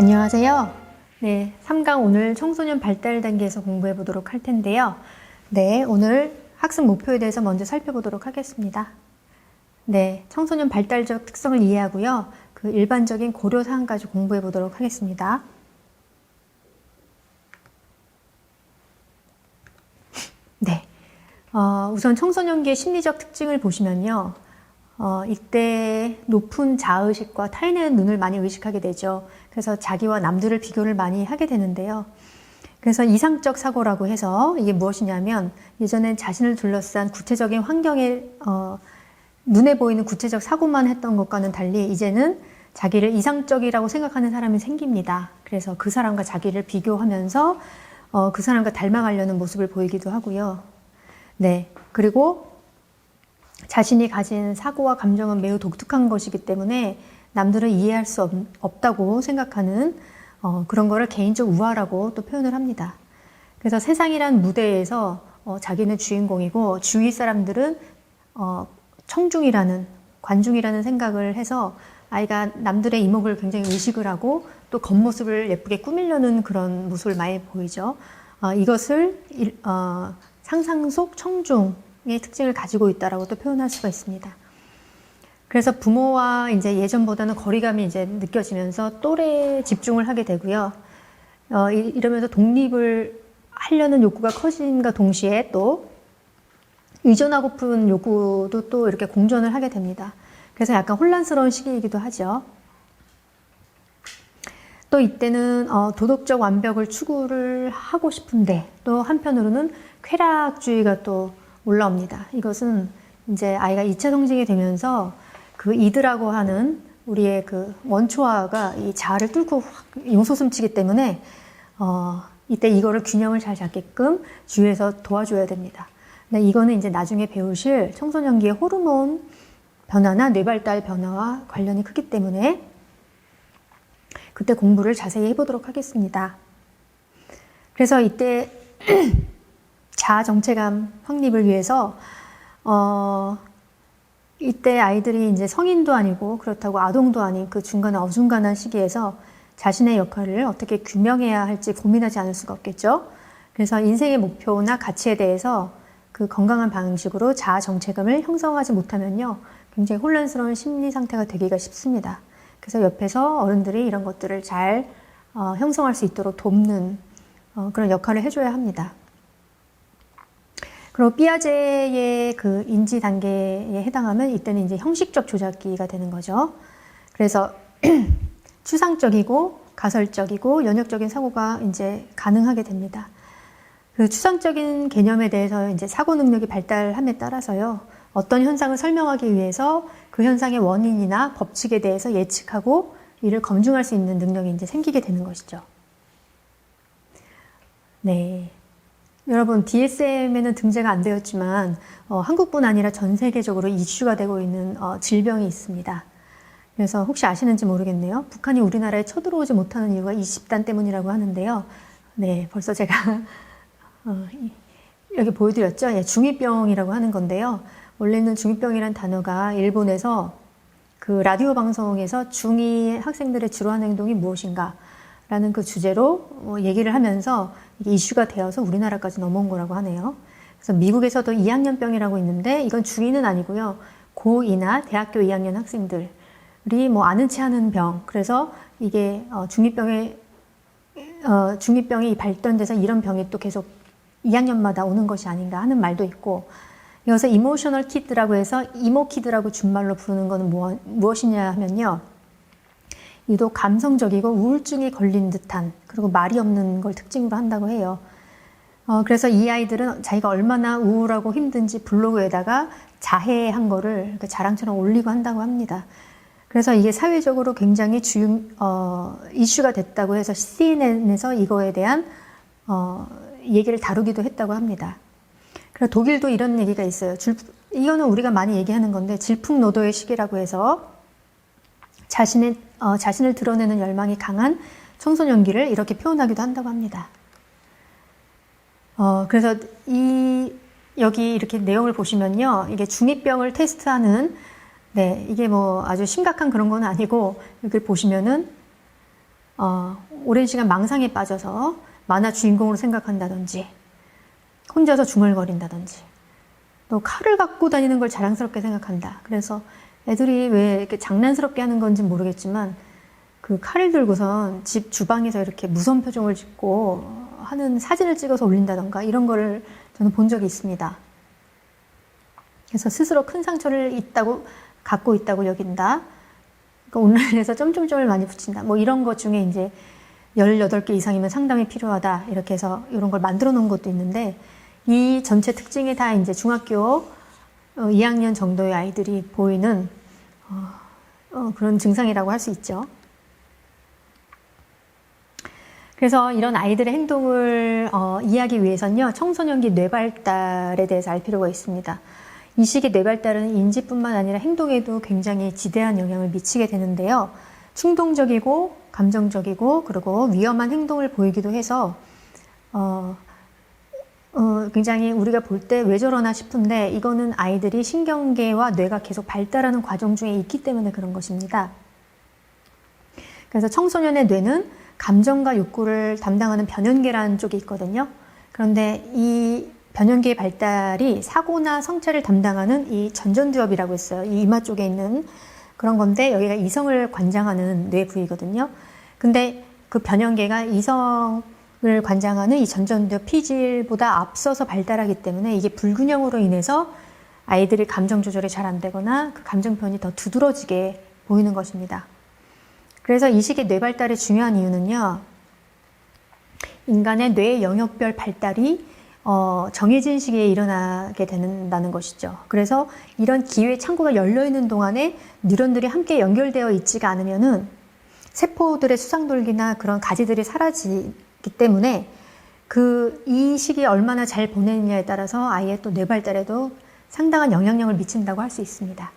안녕하세요. 네, 3강 오늘 청소년 발달 단계에서 공부해 보도록 할 텐데요. 네, 오늘 학습 목표에 대해서 먼저 살펴보도록 하겠습니다. 네, 청소년 발달적 특성을 이해하고요. 그 일반적인 고려 사항까지 공부해 보도록 하겠습니다. 네, 우선 청소년기의 심리적 특징을 보시면요. 이때 높은 자의식과 타인의 눈을 많이 의식하게 되죠. 그래서 자기와 남들을 비교를 많이 하게 되는데요. 그래서 이상적 사고라고 해서 이게 무엇이냐면 예전엔 자신을 둘러싼 구체적인 환경에 눈에 보이는 구체적 사고만 했던 것과는 달리 이제는 자기를 이상적이라고 생각하는 사람이 생깁니다. 그래서 그 사람과 자기를 비교하면서 그 사람과 닮아가려는 모습을 보이기도 하고요. 네, 그리고 자신이 가진 사고와 감정은 매우 독특한 것이기 때문에 남들은 이해할 수 없다고 생각하는 그런 거를 개인적 우화라고 또 표현을 합니다. 그래서 세상이란 무대에서 자기는 주인공이고 주위 사람들은 청중이라는 관중이라는 생각을 해서 아이가 남들의 이목을 굉장히 의식을 하고 또 겉모습을 예쁘게 꾸미려는 그런 모습을 많이 보이죠. 이것을 상상 속 청중의 특징을 가지고 있다라고 또 표현할 수가 있습니다. 그래서 부모와 이제 예전보다는 거리감이 이제 느껴지면서 또래에 집중을 하게 되고요. 이러면서 독립을 하려는 욕구가 커짐과 동시에 또 의존하고픈 욕구도 또 이렇게 공존을 하게 됩니다. 그래서 약간 혼란스러운 시기이기도 하죠. 또 이때는 도덕적 완벽을 추구를 하고 싶은데 또 한편으로는 쾌락주의가 또 올라옵니다. 이것은 이제 아이가 2차 성징이 되면서 그 이드라고 하는 우리의 그 원초아가 이 자아를 뚫고 용솟음치기 때문에 이때 이거를 균형을 잘 잡게끔 주위에서 도와줘야 됩니다. 근데 이거는 이제 나중에 배우실 청소년기의 호르몬 변화나 뇌발달 변화와 관련이 크기 때문에 그때 공부를 자세히 해보도록 하겠습니다. 그래서 이때 자아 정체감 확립을 위해서 이때 아이들이 이제 성인도 아니고 그렇다고 아동도 아닌 그 중간에 어중간한 시기에서 자신의 역할을 어떻게 규명해야 할지 고민하지 않을 수가 없겠죠. 그래서 인생의 목표나 가치에 대해서 그 건강한 방식으로 자아 정체감을 형성하지 못하면요, 굉장히 혼란스러운 심리 상태가 되기가 쉽습니다. 그래서 옆에서 어른들이 이런 것들을 잘 형성할 수 있도록 돕는 그런 역할을 해줘야 합니다. 그리고 삐아제의 그 인지 단계에 해당하면 이때는 이제 형식적 조작기가 되는 거죠. 그래서 추상적이고 가설적이고 연역적인 사고가 이제 가능하게 됩니다. 그 추상적인 개념에 대해서 이제 사고 능력이 발달함에 따라서요, 어떤 현상을 설명하기 위해서 그 현상의 원인이나 법칙에 대해서 예측하고 이를 검증할 수 있는 능력이 이제 생기게 되는 것이죠. 네. 여러분, DSM에는 등재가 안 되었지만 한국뿐 아니라 전 세계적으로 이슈가 되고 있는 질병이 있습니다. 그래서 혹시 아시는지 모르겠네요. 북한이 우리나라에 쳐들어오지 못하는 이유가 이 집단 때문이라고 하는데요. 네, 벌써 제가 여기 보여드렸죠. 예, 중2병이라고 하는 건데요. 원래는 중2병이란 단어가 일본에서 그 라디오 방송에서 중2 학생들의 주로하는 행동이 무엇인가 라는 그 주제로 얘기를 하면서 이게 이슈가 되어서 우리나라까지 넘어온 거라고 하네요. 그래서 미국에서도 2학년병이라고 있는데 이건 중2는 아니고요. 고2나 대학교 2학년 학생들이 뭐 아는 체 하는 병. 그래서 이게 중2병이 발전돼서 이런 병이 또 계속 2학년마다 오는 것이 아닌가 하는 말도 있고, 여기서 이모셔널 키드라고 해서 이모키드라고 준말로 부르는 것은 무엇이냐 하면요, 유독 감성적이고 우울증에 걸린 듯한, 그리고 말이 없는 걸 특징으로 한다고 해요. 그래서 이 아이들은 자기가 얼마나 우울하고 힘든지 블로그에다가 자해한 거를 자랑처럼 올리고 한다고 합니다. 그래서 이게 사회적으로 굉장히 이슈가 됐다고 해서 CNN에서 이거에 대한 얘기를 다루기도 했다고 합니다. 그리고 독일도 이런 얘기가 있어요. 이거는 우리가 많이 얘기하는 건데, 질풍노도의 시기라고 해서 자신을 드러내는 열망이 강한 청소년기를 이렇게 표현하기도 한다고 합니다. 그래서 여기 이렇게 내용을 보시면요, 이게 중2병을 테스트하는, 네, 이게 뭐 아주 심각한 그런 건 아니고, 여기 보시면은 오랜 시간 망상에 빠져서 만화 주인공으로 생각한다든지, 혼자서 중얼거린다든지, 또 칼을 갖고 다니는 걸 자랑스럽게 생각한다. 그래서 애들이 왜 이렇게 장난스럽게 하는 건지 모르겠지만 그 칼을 들고선 집 주방에서 이렇게 무서운 표정을 짓고 하는 사진을 찍어서 올린다던가 이런 거를 저는 본 적이 있습니다. 그래서 스스로 큰 상처를 갖고 있다고 여긴다. 그러니까 온라인에서 점점점을 많이 붙인다. 뭐 이런 것 중에 이제 18개 이상이면 상담이 필요하다. 이렇게 해서 이런 걸 만들어 놓은 것도 있는데 이 전체 특징이 다 이제 중학교 2학년 정도의 아이들이 보이는 그런 증상이라고 할 수 있죠. 그래서 이런 아이들의 행동을 이해하기 위해서는요, 청소년기 뇌발달에 대해서 알 필요가 있습니다. 이 시기 뇌발달은 인지뿐만 아니라 행동에도 굉장히 지대한 영향을 미치게 되는데요. 충동적이고 감정적이고 그리고 위험한 행동을 보이기도 해서 굉장히 우리가 볼 때 왜 저러나 싶은데 이거는 아이들이 신경계와 뇌가 계속 발달하는 과정 중에 있기 때문에 그런 것입니다. 그래서 청소년의 뇌는 감정과 욕구를 담당하는 변연계라는 쪽이 있거든요. 그런데 이 변연계의 발달이 사고나 성찰을 담당하는 이 전전두엽이라고 했어요. 이 이마 쪽에 있는 그런 건데 여기가 이성을 관장하는 뇌 부위거든요. 근데 그 변연계가 이성을 관장하는 이 전전두엽 피질보다 앞서서 발달하기 때문에 이게 불균형으로 인해서 아이들이 감정 조절이 잘 안 되거나 그 감정 표현이 더 두드러지게 보이는 것입니다. 그래서 이 시기 뇌 발달의 중요한 이유는요, 인간의 뇌 영역별 발달이 정해진 시기에 일어나게 된다는 것이죠. 그래서 이런 기회 창구가 열려있는 동안에 뉴런들이 함께 연결되어 있지가 않으면은 세포들의 수상돌기나 그런 가지들이 사라지기 때문에 이 시기에 얼마나 잘 보내느냐에 따라서 아이의 또 뇌 발달에도 상당한 영향력을 미친다고 할 수 있습니다.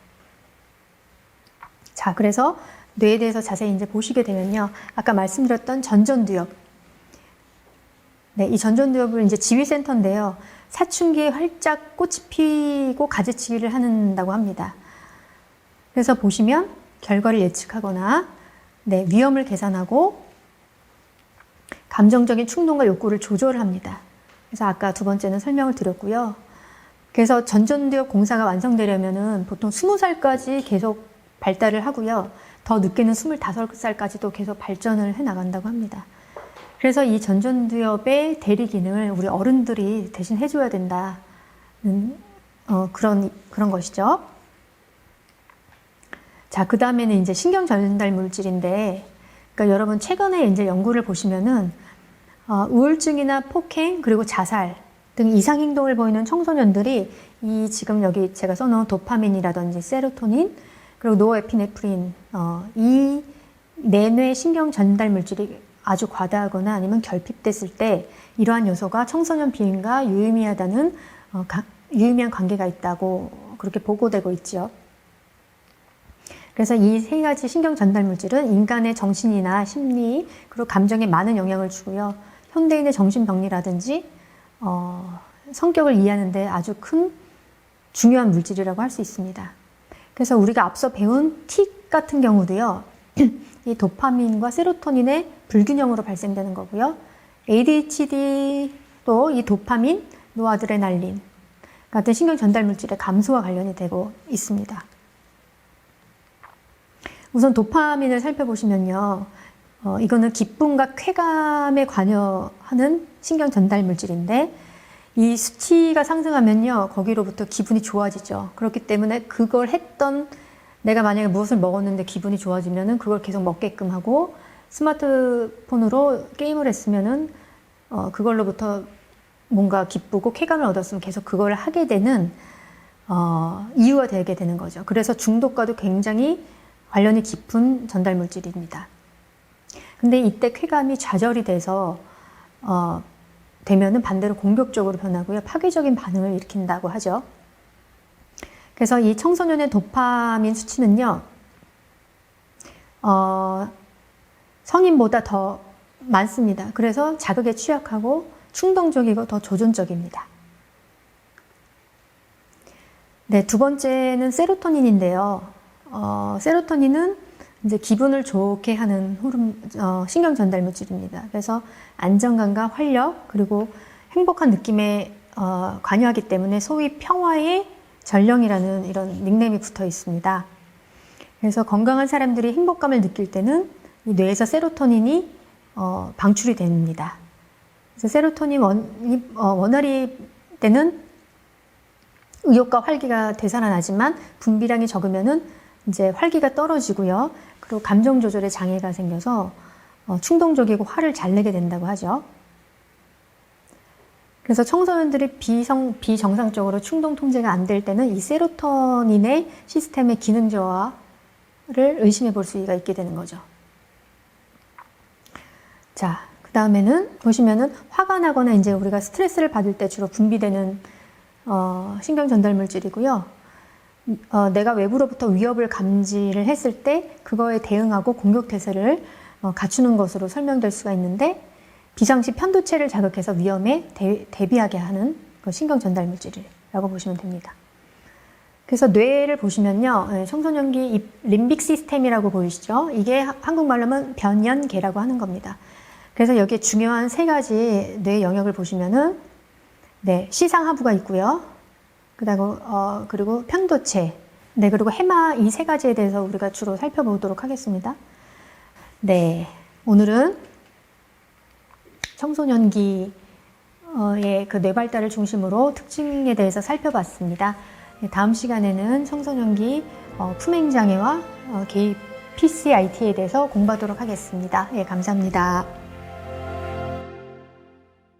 자, 그래서 뇌에 대해서 자세히 이제 보시게 되면요. 아까 말씀드렸던 전전두엽. 네, 이 전전두엽은 이제 지휘센터인데요. 사춘기에 활짝 꽃이 피고 가지치기를 한다고 합니다. 그래서 보시면 결과를 예측하거나, 네, 위험을 계산하고 감정적인 충동과 욕구를 조절합니다. 그래서 아까 두 번째는 설명을 드렸고요. 그래서 전전두엽 공사가 완성되려면은 보통 20살까지 계속 발달을 하고요. 더 늦게는 25살까지도 계속 발전을 해 나간다고 합니다. 그래서 이 전전두엽의 대리 기능을 우리 어른들이 대신 해줘야 된다는 그런 것이죠. 자, 그 다음에는 이제 신경 전달 물질인데, 그러니까 여러분 최근에 이제 연구를 보시면은 우울증이나 폭행 그리고 자살 등 이상 행동을 보이는 청소년들이 이 지금 여기 제가 써놓은 도파민이라든지 세로토닌 그리고 노에피네프린 이 내뇌 신경 전달 물질이 아주 과다하거나 아니면 결핍됐을 때 이러한 요소가 청소년 비행과 유의미하다는 유의미한 관계가 있다고 그렇게 보고되고 있죠. 그래서 이 세 가지 신경 전달 물질은 인간의 정신이나 심리 그리고 감정에 많은 영향을 주고요. 현대인의 정신병리라든지 성격을 이해하는 데 아주 큰 중요한 물질이라고 할 수 있습니다. 그래서 우리가 앞서 배운 틱 같은 경우도요. 이 도파민과 세로토닌의 불균형으로 발생되는 거고요. ADHD도 이 도파민, 노아드레날린 같은 신경 전달 물질의 감소와 관련이 되고 있습니다. 우선 도파민을 살펴보시면요. 이거는 기쁨과 쾌감에 관여하는 신경 전달 물질인데 이 수치가 상승하면요. 거기로부터 기분이 좋아지죠. 그렇기 때문에 그걸 했던 내가 만약에 무엇을 먹었는데 기분이 좋아지면은 그걸 계속 먹게끔 하고 스마트폰으로 게임을 했으면은 그걸로부터 뭔가 기쁘고 쾌감을 얻었으면 계속 그걸 하게 되는 이유가 되게 되는 거죠. 그래서 중독과도 굉장히 관련이 깊은 전달 물질입니다. 근데 이때 쾌감이 좌절이 돼서 되면은 반대로 공격적으로 변하고요. 파괴적인 반응을 일으킨다고 하죠. 그래서 이 청소년의 도파민 수치는요. 성인보다 더 많습니다. 그래서 자극에 취약하고 충동적이고 더 조존적입니다. 네, 두 번째는 세로토닌인데요. 세로토닌은 이제 기분을 좋게 하는 신경 전달 물질입니다. 그래서 안정감과 활력 그리고 행복한 느낌에 관여하기 때문에 소위 평화의 전령이라는 이런 닉네임이 붙어 있습니다. 그래서 건강한 사람들이 행복감을 느낄 때는 이 뇌에서 세로토닌이 방출이 됩니다. 그래서 세로토닌 원활히 때는 의욕과 활기가 되살아나지만 분비량이 적으면은 이제 활기가 떨어지고요. 그리고 감정 조절에 장애가 생겨서 충동적이고 화를 잘 내게 된다고 하죠. 그래서 청소년들이 비정상적으로 충동 통제가 안 될 때는 이 세로토닌의 시스템의 기능 저하를 의심해 볼 수가 있게 되는 거죠. 자, 그 다음에는 보시면은 화가 나거나 이제 우리가 스트레스를 받을 때 주로 분비되는 신경 전달 물질이고요. 내가 외부로부터 위협을 감지를 했을 때 그거에 대응하고 공격 태세를 갖추는 것으로 설명될 수가 있는데 비상시 편도체를 자극해서 위험에 대비하게 하는 신경 전달 물질이라고 보시면 됩니다. 그래서 뇌를 보시면요, 청소년기 림빅 시스템이라고 보이시죠? 이게 한국말로 하면 변연계라고 하는 겁니다. 그래서 여기에 중요한 세 가지 뇌 영역을 보시면은 네, 시상하부가 있고요. 그리고 편도체, 네, 그리고 해마 이 세 가지에 대해서 우리가 주로 살펴보도록 하겠습니다. 네, 오늘은 청소년기의 그 뇌 발달을 중심으로 특징에 대해서 살펴봤습니다. 다음 시간에는 청소년기 품행장애와 개입 PCIT에 대해서 공부하도록 하겠습니다. 예, 감사합니다.